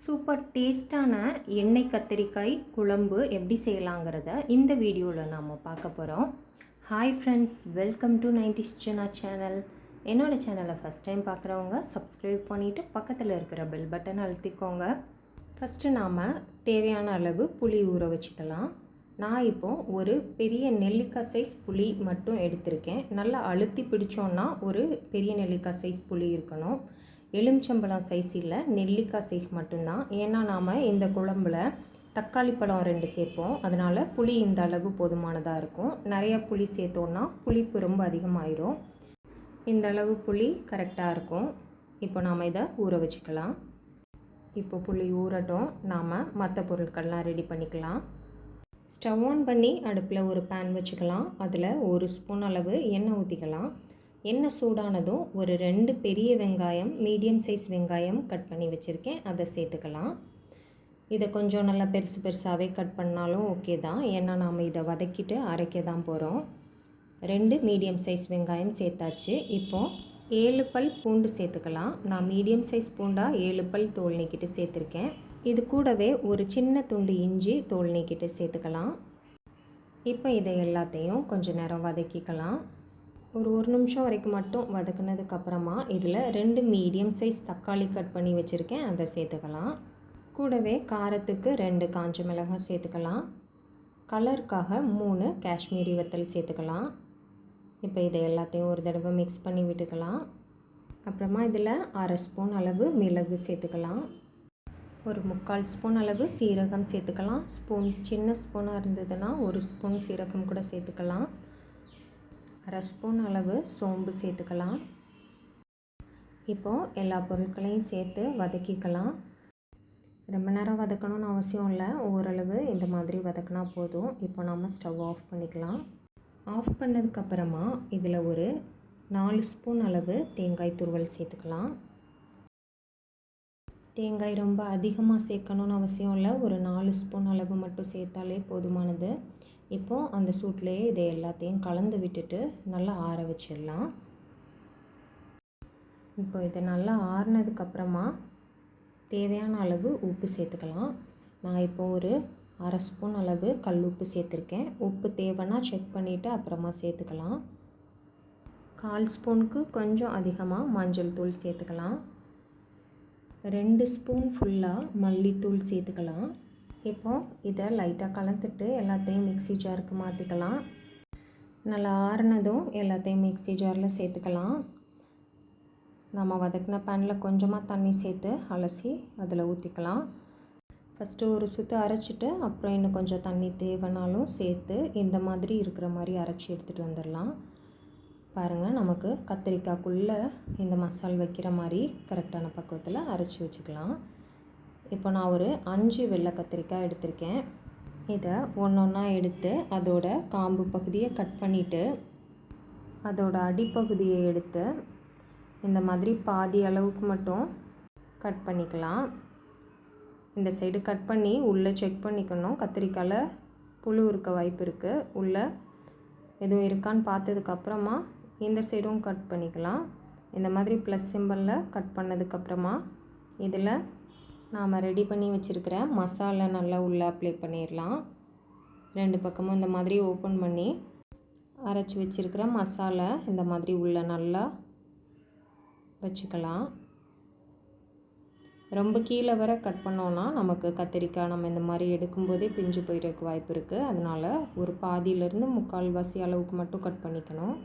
Super டேஸ்டான எண்ணெய் கத்திரிக்காய் குழம்பு எப்படி செய்யலாங்கிறத இந்த வீடியோவில் நாம் பார்க்க போகிறோம். Hi friends, welcome to 90s Jana channel. என்னோடய சேனலை ஃபஸ்ட் டைம் பார்க்குறவங்க சப்ஸ்கிரைப் பண்ணிவிட்டு பக்கத்தில் இருக்கிற பெல் பட்டன் அழுத்திக்கோங்க. ஃபஸ்ட்டு நாம் தேவையான அளவு புளி ஊற வச்சுக்கலாம். நான் இப்போது ஒரு பெரிய நெல்லிக்காய் சைஸ் புளி மட்டும் எடுத்திருக்கேன். நல்லா அழுத்தி பிடிச்சோன்னா ஒரு பெரிய நெல்லிக்காய் சைஸ் புளி இருக்கணும். எலுமிச்சம்பழம் சைஸ் இல்லை, நெல்லிக்காய் சைஸ் மட்டும்தான். ஏன்னா நாம் இந்த குழம்புல தக்காளி பழம் 2 சேர்ப்போம். அதனால் புளி இந்த அளவு போதுமானதாக இருக்கும். நிறையா புளி சேர்த்தோன்னா புளிப்பு ரொம்ப அதிகமாயிரும். இந்த அளவு புளி கரெக்டாக இருக்கும். இப்போ நாம் இதை ஊற வச்சுக்கலாம். இப்போ புளி ஊறட்டும், நாம் மற்ற பொருட்கள்லாம் ரெடி பண்ணிக்கலாம். ஸ்டவ் ஆன் பண்ணி அடுப்பில் ஒரு பேன் வச்சுக்கலாம். அதில் 1 ஸ்பூன் அளவு எண்ணெய் ஊற்றிக்கலாம். எண்ணெய் சூடானதும் ஒரு 2 பெரிய வெங்காயம், மீடியம் சைஸ் வெங்காயம் கட் பண்ணி வச்சுருக்கேன், அதை சேர்த்துக்கலாம். இதை கொஞ்சம் நல்லா பெருசாகவே கட் பண்ணாலும் ஓகே தான். ஏன்னா நாம் இதை வதக்கிட்டு அரைக்க தான் போகிறோம். 2 மீடியம் சைஸ் வெங்காயம் சேர்த்தாச்சு. இப்போது 7 பல் பூண்டு சேர்த்துக்கலாம். நான் மீடியம் சைஸ் பூண்டாக 7 பல் தோல் நீக்கிட்டு சேர்த்துருக்கேன். இது கூடவே ஒரு சின்ன துண்டு இஞ்சி தோல் நீக்கிட்டு சேர்த்துக்கலாம். இப்போ இதை எல்லாத்தையும் கொஞ்சம் நேரம் வதக்கிக்கலாம். ஒரு நிமிஷம் வரைக்கும் மட்டும் வதக்குனதுக்கப்புறமா இதில் 2 மீடியம் சைஸ் தக்காளி கட் பண்ணி வச்சுருக்கேன், அதை சேர்த்துக்கலாம். கூடவே காரத்துக்கு 2 காஞ்ச மிளகாய் சேர்த்துக்கலாம். கலருக்காக 3 காஷ்மீரி வத்தல் சேர்த்துக்கலாம். இப்போ இதை எல்லாத்தையும் ஒரு தடவை மிக்ஸ் பண்ணி விட்டுக்கலாம். அப்புறமா இதில் 1/2 ஸ்பூன் அளவு மிளகு சேர்த்துக்கலாம். ஒரு 3/4 ஸ்பூன் அளவு சீரகம் சேர்த்துக்கலாம். சின்ன ஸ்பூனாக இருந்ததுன்னா 1 ஸ்பூன் சீரகம் கூட சேர்த்துக்கலாம். 1/2 ஸ்பூன் அளவு சோம்பு சேர்த்துக்கலாம். இப்போது எல்லா பொருட்களையும் சேர்த்து வதக்கிக்கலாம். ரொம்ப நேரம் வதக்கணும்னு அவசியம் இல்லை, ஓரளவு இந்த மாதிரி வதக்கினா போதும். இப்போ நம்ம ஸ்டவ் ஆஃப் பண்ணிக்கலாம். ஆஃப் பண்ணதுக்கப்புறமா இதில் ஒரு 4 ஸ்பூன் அளவு தேங்காய் துருவல் சேர்த்துக்கலாம். தேங்காய் ரொம்ப அதிகமாக சேர்க்கணும்னு அவசியம் இல்லை, ஒரு 4 ஸ்பூன் அளவு மட்டும் சேர்த்தாலே போதுமானது. இப்போது அந்த சூட்லேயே இதை எல்லாத்தையும் கலந்து விட்டுட்டு நல்லா ஆற வச்சிடலாம். இப்போ இதை நல்லா ஆறினதுக்கப்புறமா தேவையான அளவு உப்பு சேர்த்துக்கலாம். நான் இப்போது ஒரு 1/2 ஸ்பூன் அளவு கல் உப்பு சேர்த்துருக்கேன். உப்பு தேவைன்னா செக் பண்ணிவிட்டு அப்புறமா சேர்த்துக்கலாம். 1/4 ஸ்பூனுக்கு கொஞ்சம் அதிகமாக மஞ்சள் தூள் சேர்த்துக்கலாம். 2 ஸ்பூன் ஃபுல்லாக மல்லித்தூள் சேர்த்துக்கலாம். இப்போது இதை லைட்டாக கலந்துட்டு எல்லாத்தையும் மிக்ஸி ஜாருக்கு மாற்றிக்கலாம். நல்லா ஆறுனதும் எல்லாத்தையும் மிக்ஸி ஜாரில் சேர்த்துக்கலாம். நம்ம வதக்கின பேனில் கொஞ்சமாக தண்ணி சேர்த்து அலசி அதில் ஊற்றிக்கலாம். ஃபஸ்ட்டு ஒரு சுற்று அரைச்சிட்டு அப்புறம் இன்னும் கொஞ்சம் தண்ணி தேவைனாலும் சேர்த்து இந்த மாதிரி இருக்கிற மாதிரி அரைச்சி எடுத்துகிட்டு வந்துடலாம். பாருங்கள், நமக்கு கத்திரிக்காய்க்குள்ளே இந்த மசால் வைக்கிற மாதிரி கரெக்டான பக்குவத்தில் அரைச்சி வச்சுக்கலாம். இப்போ நான் ஒரு 5 வெள்ளை கத்திரிக்காய் எடுத்திருக்கேன். இதை ஒன்றா எடுத்து அதோட காம்பு பகுதியை கட் பண்ணிவிட்டு அதோட அடிப்பகுதியை எடுத்து இந்த மாதிரி பாதி அளவுக்கு மட்டும் கட் பண்ணிக்கலாம். இந்த சைடு கட் பண்ணி உள்ளே செக் பண்ணிக்கணும். கத்திரிக்காயில் புழு இருக்க வாய்ப்பு இருக்குது. உள்ளே எதுவும் இருக்கான்னு பார்த்ததுக்கப்புறமா இந்த சைடும் கட் பண்ணிக்கலாம். இந்த மாதிரி ப்ளஸ் சிம்பிளில் கட் பண்ணதுக்கப்புறமா இதில் நாம் ரெடி பண்ணி வச்சுருக்கிற மசாலா நல்லா உள்ளே அப்ளை பண்ணிடலாம். 2 பக்கமும் இந்த மாதிரி ஓப்பன் பண்ணி அரைச்சி வச்சுருக்கிற மசாலா இந்த மாதிரி உள்ளே நல்லா வச்சுக்கலாம். ரொம்ப கீழே வர கட் பண்ணோன்னா நமக்கு கத்திரிக்காய் நம்ம இந்த மாதிரி எடுக்கும்போதே பிஞ்சு போயிடறதுக்கு வாய்ப்பு இருக்குது. அதனால் ஒரு பாதியிலேருந்து 3/4 அளவுக்கு மட்டும் கட் பண்ணிக்கணும்.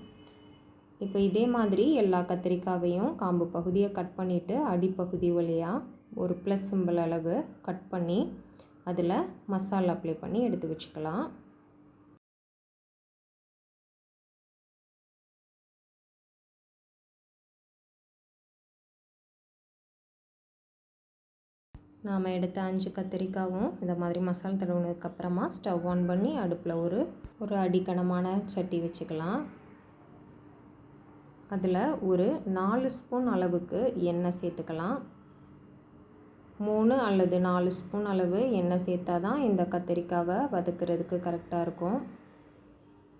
இப்போ இதே மாதிரி எல்லா கத்திரிக்காயையும் காம்பு பகுதியை கட் பண்ணிவிட்டு அடிப்பகுதி வழியாக ஒரு ப்ளஸ் சிம்பிள் அளவு கட் பண்ணி அதில் மசாலா அப்ளை பண்ணி எடுத்து வச்சுக்கலாம். நாம் எடுத்த 5 கத்திரிக்காவும் இந்த மாதிரி மசாலா தடவுனதுக்கப்புறமா ஸ்டவ் ஆன் பண்ணி அடுப்பில் ஒரு அடிக்கனமான சட்டி வச்சுக்கலாம். அதில் ஒரு 4 ஸ்பூன் அளவுக்கு எண்ணெய் சேர்த்துக்கலாம். 3 அல்லது 4 ஸ்பூன் அளவு எண்ணெய் சேர்த்தா தான் இந்த கத்திரிக்காவை வதக்கிறதுக்கு கரெக்டாக இருக்கும்.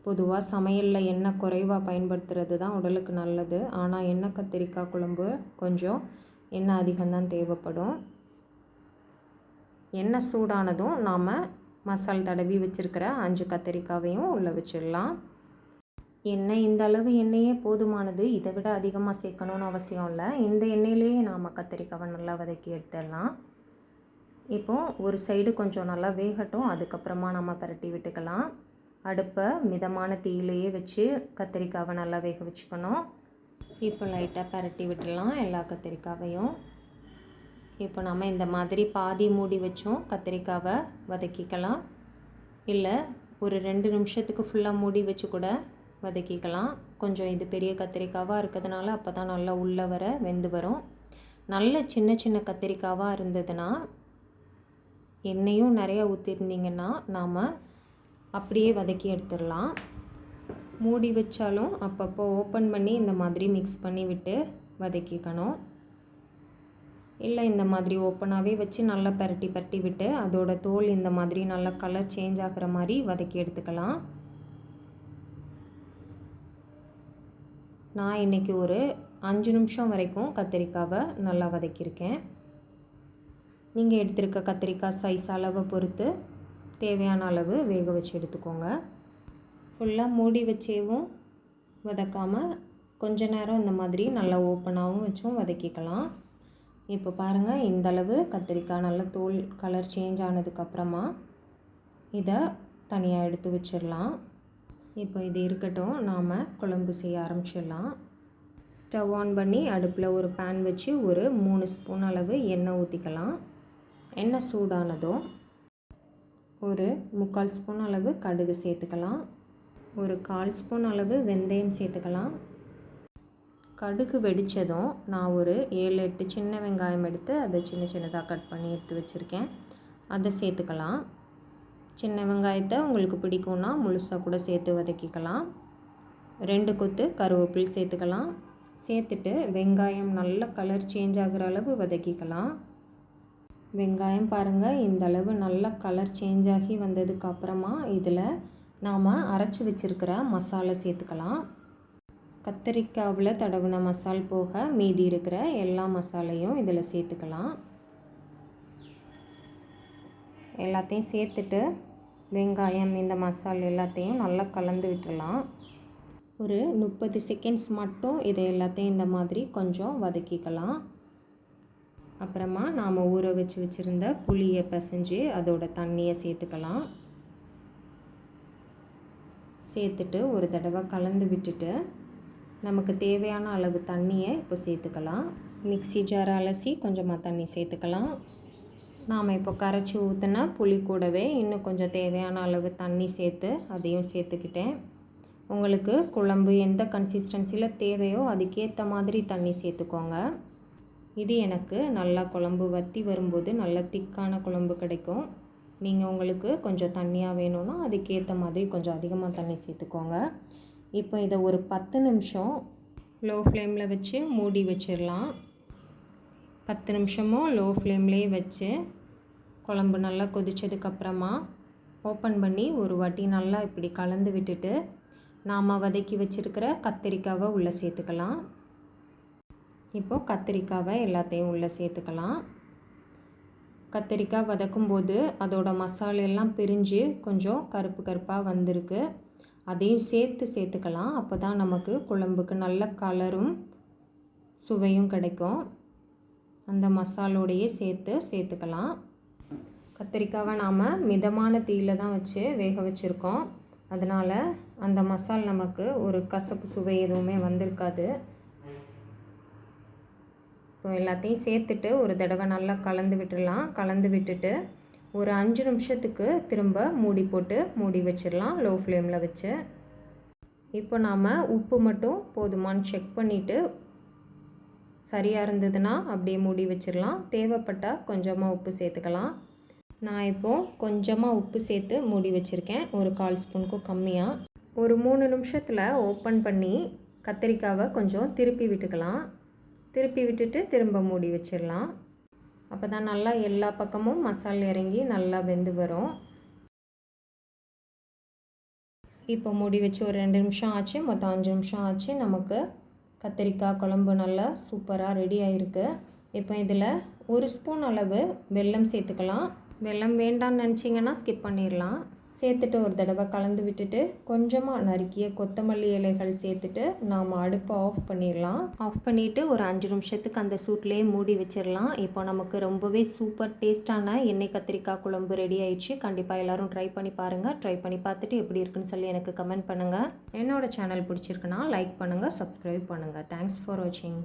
பொதுவாக சமையலில் எண்ணெய் குறைவாக பயன்படுத்துறது தான் உடலுக்கு நல்லது. ஆனால் எண்ணெய் கத்திரிக்காய் குழம்பு கொஞ்சம் எண்ணெய் அதிகம்தான் தேவைப்படும். எண்ணெய் சூடானதும் நாம் மசால் தடவி வச்சுருக்கிற 5 கத்திரிக்காவையும் உள்ளே வச்சிடலாம். எண்ணெய் இந்த அளவு எண்ணெயே போதுமானது, இதை விட அதிகமாக சேர்க்கணுன்னு அவசியம் இல்லை. இந்த எண்ணெயிலேயே நாம் கத்திரிக்காவை நல்லா வதக்கி எடுத்துடலாம். இப்போது ஒரு சைடு கொஞ்சம் நல்லா வேகட்டும், அதுக்கப்புறமா நம்ம பரட்டி விட்டுக்கலாம். அடுப்பை மிதமான தீயிலேயே வச்சு கத்திரிக்காவை நல்லா வேக வச்சுக்கணும். இப்போ லைட்டாக பரட்டி விட்டுடலாம் எல்லா கத்திரிக்காவையும். இப்போ நம்ம இந்த மாதிரி பாதி மூடி வச்சும் கத்திரிக்காவை வதக்கிக்கலாம், இல்லை ஒரு 2 நிமிஷத்துக்கு ஃபுல்லாக மூடி வச்சு கூட வதக்கிக்கலாம். கொஞ்சம் இது பெரிய கத்திரிக்காவாக இருக்கிறதுனால அப்போ தான் நல்லா உள்ளே வர வெந்து வரும். நல்ல சின்ன சின்ன கத்திரிக்காவாக இருந்ததுன்னா, எண்ணெயும் நிறையா ஊற்றிருந்தீங்கன்னா நாம் அப்படியே வதக்கி எடுத்துடலாம். மூடி வச்சாலும் அப்பப்போ ஓப்பன் பண்ணி இந்த மாதிரி மிக்ஸ் பண்ணி விட்டு வதக்கிக்கணும். இல்லை இந்த மாதிரி ஓப்பனாகவே வச்சு நல்லா பரட்டி விட்டு அதோட தோல் இந்த மாதிரி நல்லா கலர் சேஞ்ச் ஆகிற மாதிரி வதக்கி எடுத்துக்கலாம். நான் இன்றைக்கி ஒரு 5 நிமிஷம் வரைக்கும் கத்திரிக்காவை நல்லா வதக்கியிருக்கேன். நீங்கள் எடுத்திருக்க கத்திரிக்காய் சைஸ் அளவை பொறுத்து தேவையான அளவு வேக வச்சு எடுத்துக்கோங்க. ஃபுல்லாக மூடி வச்சேவும் வதக்காமல் கொஞ்ச நேரம் இந்த மாதிரி நல்லா ஓப்பனாகவும் வச்சும் வதக்கிக்கலாம். இப்போ பாருங்கள், இந்தளவு கத்திரிக்காய் நல்லா தோல் கலர் சேஞ்ச் ஆனதுக்கப்புறமா இதை தனியாக எடுத்து வச்சிடலாம். இப்போ இது இருக்கட்டும், நாம் குழம்பு செய்ய ஆரம்பிச்சிடலாம். ஸ்டவ் ஆன் பண்ணி அடுப்பில் ஒரு பேன் வச்சு ஒரு 3 ஸ்பூன் அளவு எண்ணெய் ஊற்றிக்கலாம். எண்ணெய் சூடானதும் ஒரு 3/4 ஸ்பூன் அளவு கடுகு சேர்த்துக்கலாம். ஒரு 1/4 ஸ்பூன் அளவு வெந்தயம் சேர்த்துக்கலாம். கடுகு வெடித்ததும் நான் ஒரு 7-8 சின்ன வெங்காயம் எடுத்து அதை சின்ன சின்னதாக கட் பண்ணி எடுத்து வச்சுருக்கேன், அதை சேர்த்துக்கலாம். சின்ன வெங்காயத்தை உங்களுக்கு பிடிக்கும்னா முழுசாக கூட சேர்த்து வதக்கிக்கலாம். 2 கொத்து கருவேப்பிலை சேர்த்துக்கலாம். சேர்த்துட்டு வெங்காயம் நல்ல கலர் சேஞ்ச் ஆகிற அளவு வதக்கிக்கலாம். வெங்காயம் பாருங்கள், இந்த அளவு நல்லா கலர் சேஞ்ச் ஆகி வந்ததுக்கப்புறமா இதில் நாம் அரைச்சி வச்சுருக்கிற மசாலா சேர்த்துக்கலாம். கத்திரிக்காவில் தடவின மசால் போக மீதி இருக்கிற எல்லா மசாலையும் இதில் சேர்த்துக்கலாம். எல்லாத்தையும் சேர்த்துட்டு வெங்காயம் இந்த மசால் எல்லாத்தையும் நல்லா கலந்து விட்டுடலாம். ஒரு 30 செகண்ட்ஸ் மட்டும் இதை எல்லாத்தையும் இந்த மாதிரி கொஞ்சம் வதக்கிக்கலாம். அப்புறமா நாம் ஊற வச்சுருந்த புளியை பிசைஞ்சு அதோட தண்ணியை சேர்த்துக்கலாம். சேர்த்துட்டு ஒரு தடவை கலந்து விட்டுட்டு நமக்கு தேவையான அளவு தண்ணியை இப்போ சேர்த்துக்கலாம். மிக்ஸி ஜாரை அலசி கொஞ்சமாக தண்ணி சேர்த்துக்கலாம். நாம் இப்போ கரைச்சி ஊற்றின புளி கூடவே இன்னும் கொஞ்சம் தேவையான அளவு தண்ணி சேர்த்து அதையும் சேர்த்துக்கிட்டேன். உங்களுக்கு குழம்பு எந்த கன்சிஸ்டன்சியில் தேவையோ அதுக்கேற்ற மாதிரி தண்ணி சேர்த்துக்கோங்க. இது எனக்கு நல்லா குழம்பு வற்றி வரும்போது நல்ல திக்கான குழம்பு கிடைக்கும். நீங்கள் உங்களுக்கு கொஞ்சம் தண்ணியாக வேணும்னா அதுக்கேற்ற மாதிரி கொஞ்சம் அதிகமாக தண்ணி சேர்த்துக்கோங்க. இப்போ இதை ஒரு 10 நிமிஷம் லோ ஃப்ளேமில் வச்சு மூடி வச்சிடலாம். 10 நிமிஷமும் லோ ஃப்ளேம்லேயே வச்சு குழம்பு நல்லா கொதித்ததுக்கப்புறமா ஓப்பன் பண்ணி ஒரு வாட்டி நல்லா இப்படி கலந்து விட்டுட்டு நாம் வதக்கி வச்சுருக்கிற கத்திரிக்காவை உள்ளே சேர்த்துக்கலாம். இப்போது கத்திரிக்காவை எல்லாத்தையும் உள்ளே சேர்த்துக்கலாம். கத்திரிக்காய் வதக்கும்போது அதோட மசாலெல்லாம் பிரிஞ்சு கொஞ்சம் கருப்பு கருப்பாக வந்திருக்கு, அதையும் சேர்த்துக்கலாம். அப்போ தான் நமக்கு குழம்புக்கு நல்ல கலரும் சுவையும் கிடைக்கும். அந்த மசாலோடையே சேர்த்துக்கலாம். கத்திரிக்காவை நாம் மிதமான தீயில் தான் வச்சு வேக வச்சுருக்கோம், அதனால் அந்த மசால் நமக்கு ஒரு கசப்பு சுவை எதுவுமே வந்திருக்காது. இப்போ எல்லாத்தையும் சேர்த்துட்டு ஒரு தடவை நல்லா கலந்து விட்டுடலாம். கலந்து விட்டுட்டு ஒரு 5 நிமிஷத்துக்கு திரும்ப மூடி போட்டு மூடி வச்சிடலாம் லோ ஃப்ளேமில் வச்சு. இப்போ நாம் உப்பு மட்டும் போதுமான்னு செக் பண்ணிவிட்டு சரியாக இருந்ததுன்னா அப்படியே மூடி வச்சிடலாம். தேவைப்பட்டால் கொஞ்சமாக உப்பு சேர்த்துக்கலாம். நான் இப்போது கொஞ்சமாக உப்பு சேர்த்து மூடி வச்சுருக்கேன், ஒரு 1/4 ஸ்பூனுக்கும் கம்மியாக. ஒரு 3 நிமிஷத்தில் ஓப்பன் பண்ணி கத்திரிக்காவை கொஞ்சம் திருப்பி விட்டுக்கலாம். திருப்பி விட்டுட்டு திரும்ப மூடி வச்சிடலாம். அப்போ தான் நல்லா எல்லா பக்கமும் மசாலா இறங்கி நல்லா வெந்து வரும். இப்போ மூடி வச்சு ஒரு 2 நிமிஷம் ஆச்சு, மொத்தம் 5 நிமிஷம் ஆச்சு. நமக்கு கத்திரிக்காய் குழம்பு நல்லா சூப்பராக ரெடி ஆகிருக்கு. இப்போ இதில் 1 ஸ்பூன் அளவு வெல்லம் சேர்த்துக்கலாம். வெல்லம் வேண்டான்னு நினச்சிங்கன்னா ஸ்கிப் பண்ணிடலாம். சேர்த்துட்டு ஒரு தடவை கலந்து விட்டுட்டு கொஞ்சமாக நறுக்கிய கொத்தமல்லி இலைகள் சேர்த்துட்டு நாம் அடுப்பை ஆஃப் பண்ணிடலாம். ஆஃப் பண்ணிவிட்டு ஒரு 5 நிமிஷத்துக்கு அந்த சூட்லேயே மூடி வச்சிடலாம். இப்போ நமக்கு ரொம்பவே சூப்பர் டேஸ்டான எண்ணெய் கத்திரிக்காய் குழம்பு ரெடி ஆயிடுச்சு. கண்டிப்பாக எல்லோரும் ட்ரை பண்ணி பாருங்கள். ட்ரை பண்ணி பார்த்துட்டு எப்படி இருக்குன்னு சொல்லி எனக்கு கமெண்ட் பண்ணுங்கள். என்னோடய சேனல் பிடிச்சிருக்குன்னா லைக் பண்ணுங்கள், சப்ஸ்கிரைப் பண்ணுங்கள். தேங்க்ஸ் ஃபார் வாட்சிங்.